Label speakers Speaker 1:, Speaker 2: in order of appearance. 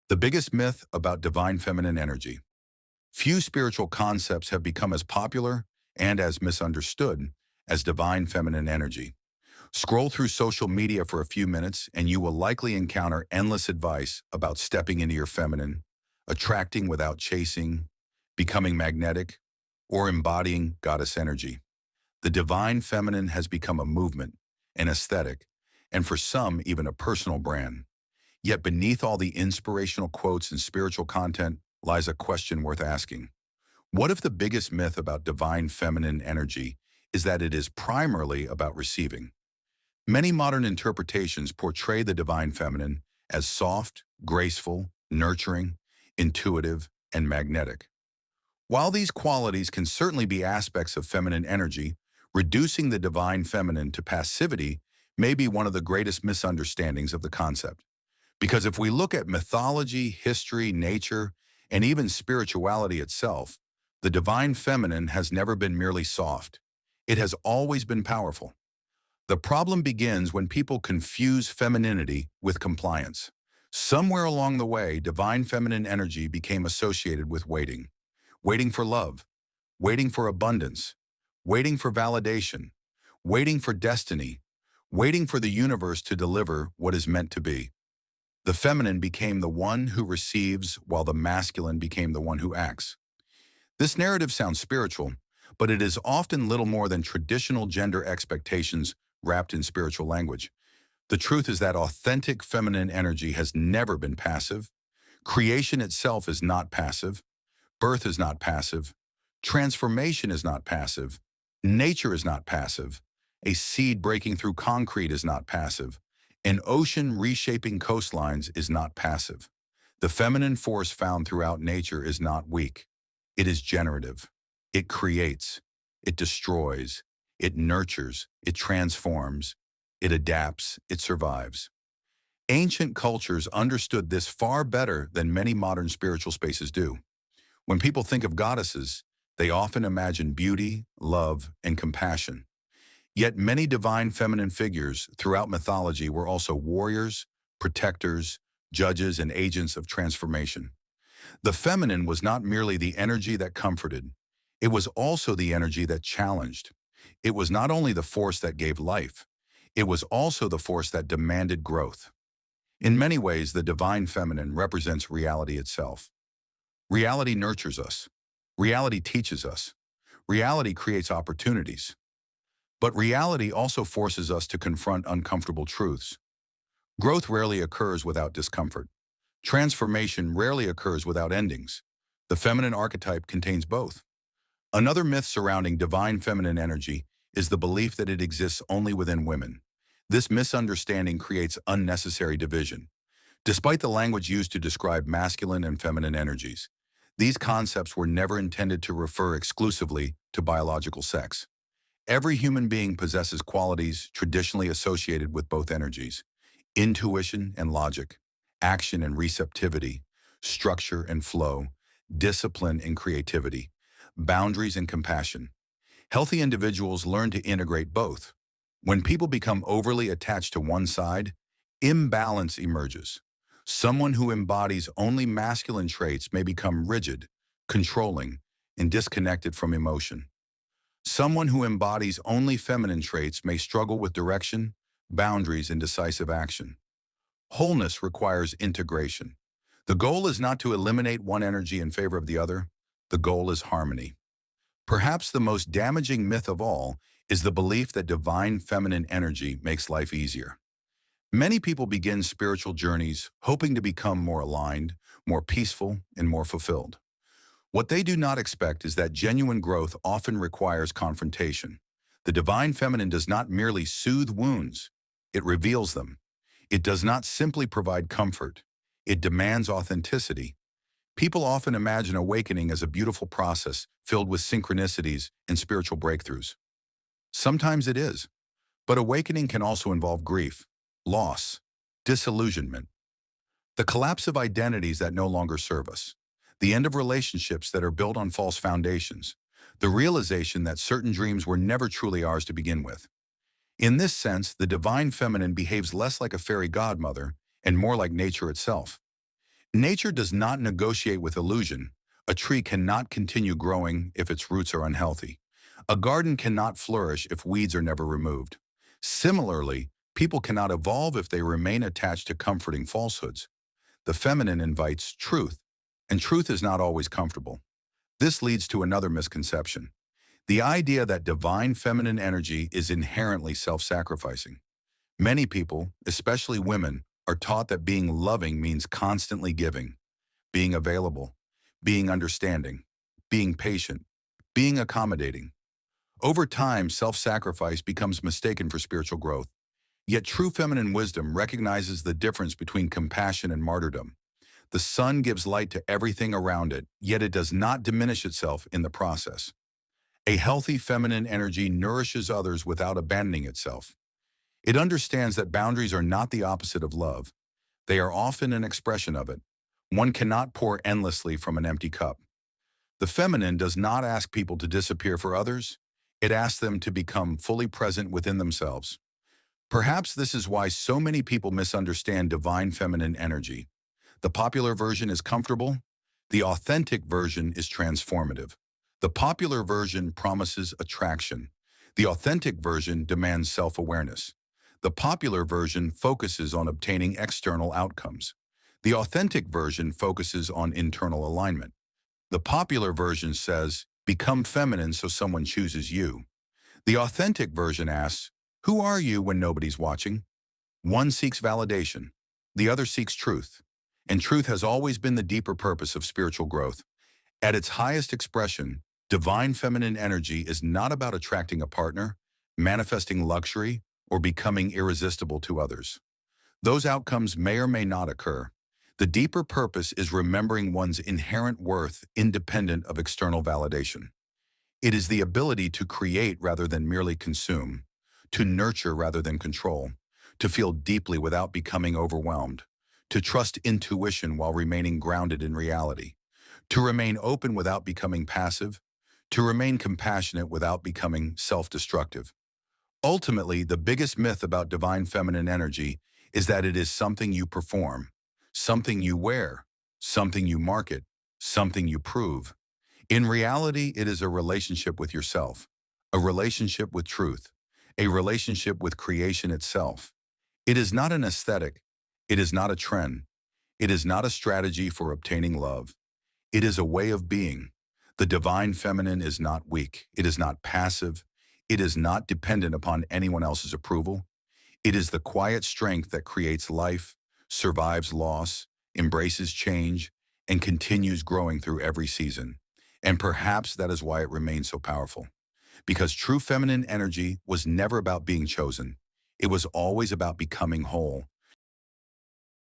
Speaker 1: The biggest myth about divine feminine energy. Few spiritual concepts have become as popular and as misunderstood as divine feminine energy. Scroll through social media for a few minutes and you will likely encounter endless advice about stepping into your feminine, attracting without chasing, becoming magnetic, or embodying goddess energy. The divine feminine has become a movement, an aesthetic, and for some, even a personal brand. Yet beneath all the inspirational quotes and spiritual content lies a question worth asking. What if the biggest myth about divine feminine energy is that it is primarily about receiving? Many modern interpretations portray the divine feminine as soft, graceful, nurturing, intuitive, and magnetic. While these qualities can certainly be aspects of feminine energy, reducing the divine feminine to passivity may be one of the greatest misunderstandings of the concept. Because if we look at mythology, history, nature, and even spirituality itself, the divine feminine has never been merely soft. It has always been powerful. The problem begins when people confuse femininity with compliance. Somewhere along the way, divine feminine energy became associated with waiting. Waiting for love, waiting for abundance, waiting for validation, waiting for destiny, waiting for the universe to deliver what is meant to be. The feminine became the one who receives, while the masculine became the one who acts. This narrative sounds spiritual, but it is often little more than traditional gender expectations wrapped in spiritual language. The truth is that authentic feminine energy has never been passive. Creation itself is not passive. Birth is not passive. Transformation is not passive. Nature is not passive. A seed breaking through concrete is not passive. An ocean reshaping coastlines is not passive. The feminine force found throughout nature is not weak. It is generative. It creates. It destroys. It nurtures. It transforms. It adapts. It survives. Ancient cultures understood this far better than many modern spiritual spaces do. When people think of goddesses, they often imagine beauty, love, and compassion. Yet many divine feminine figures throughout mythology were also warriors, protectors, judges, and agents of transformation. The feminine was not merely the energy that comforted, it was also the energy that challenged. It was not only the force that gave life, it was also the force that demanded growth. In many ways, the divine feminine represents reality itself. Reality nurtures us. Reality teaches us. Reality creates opportunities. But reality also forces us to confront uncomfortable truths. Growth rarely occurs without discomfort. Transformation rarely occurs without endings. The feminine archetype contains both. Another myth surrounding divine feminine energy is the belief that it exists only within women. This misunderstanding creates unnecessary division. Despite the language used to describe masculine and feminine energies, these concepts were never intended to refer exclusively to biological sex. Every human being possesses qualities traditionally associated with both energies: intuition and logic, action and receptivity, structure and flow, discipline and creativity, boundaries and compassion. Healthy individuals learn to integrate both. When people become overly attached to one side, imbalance emerges. Someone who embodies only masculine traits may become rigid, controlling, and disconnected from emotion. Someone who embodies only feminine traits may struggle with direction, boundaries, and decisive action. Wholeness requires integration. The goal is not to eliminate one energy in favor of the other. The goal is harmony. Perhaps the most damaging myth of all is the belief that divine feminine energy makes life easier. Many people begin spiritual journeys hoping to become more aligned, more peaceful, and more fulfilled. What they do not expect is that genuine growth often requires confrontation. The divine feminine does not merely soothe wounds, it reveals them. It does not simply provide comfort, it demands authenticity. People often imagine awakening as a beautiful process filled with synchronicities and spiritual breakthroughs. Sometimes it is, but awakening can also involve grief, loss, disillusionment, the collapse of identities that no longer serve us, the end of relationships that are built on false foundations, the realization that certain dreams were never truly ours to begin with. In this sense, the divine feminine behaves less like a fairy godmother and more like nature itself. Nature does not negotiate with illusion. A tree cannot continue growing if its roots are unhealthy. A garden cannot flourish if weeds are never removed. Similarly, people cannot evolve if they remain attached to comforting falsehoods. The feminine invites truth, and truth is not always comfortable. This leads to another misconception: the idea that divine feminine energy is inherently self-sacrificing. Many people, especially women, are taught that being loving means constantly giving, being available, being understanding, being patient, being accommodating. Over time, self-sacrifice becomes mistaken for spiritual growth. Yet true feminine wisdom recognizes the difference between compassion and martyrdom. The sun gives light to everything around it, yet it does not diminish itself in the process. A healthy feminine energy nourishes others without abandoning itself. It understands that boundaries are not the opposite of love. They are often an expression of it. One cannot pour endlessly from an empty cup. The feminine does not ask people to disappear for others. It asks them to become fully present within themselves. Perhaps this is why so many people misunderstand divine feminine energy. The popular version is comfortable. The authentic version is transformative. The popular version promises attraction. The authentic version demands self-awareness. The popular version focuses on obtaining external outcomes. The authentic version focuses on internal alignment. The popular version says, become feminine so someone chooses you. The authentic version asks, who are you when nobody's watching? One seeks validation. The other seeks truth. And truth has always been the deeper purpose of spiritual growth. At its highest expression, divine feminine energy is not about attracting a partner, manifesting luxury, or becoming irresistible to others. Those outcomes may or may not occur. The deeper purpose is remembering one's inherent worth independent of external validation. It is the ability to create rather than merely consume, to nurture rather than control, to feel deeply without becoming overwhelmed, to trust intuition while remaining grounded in reality, to remain open without becoming passive, to remain compassionate without becoming self-destructive. Ultimately, the biggest myth about divine feminine energy is that it is something you perform, something you wear, something you market, something you prove. In reality, it is a relationship with yourself, a relationship with truth, a relationship with creation itself. It is not an aesthetic. It is not a trend. It is not a strategy for obtaining love. It is a way of being. The divine feminine is not weak. It is not passive. It is not dependent upon anyone else's approval. It is the quiet strength that creates life, survives loss, embraces change, and continues growing through every season. And perhaps that is why it remains so powerful. Because true feminine energy was never about being chosen. It was always about becoming whole.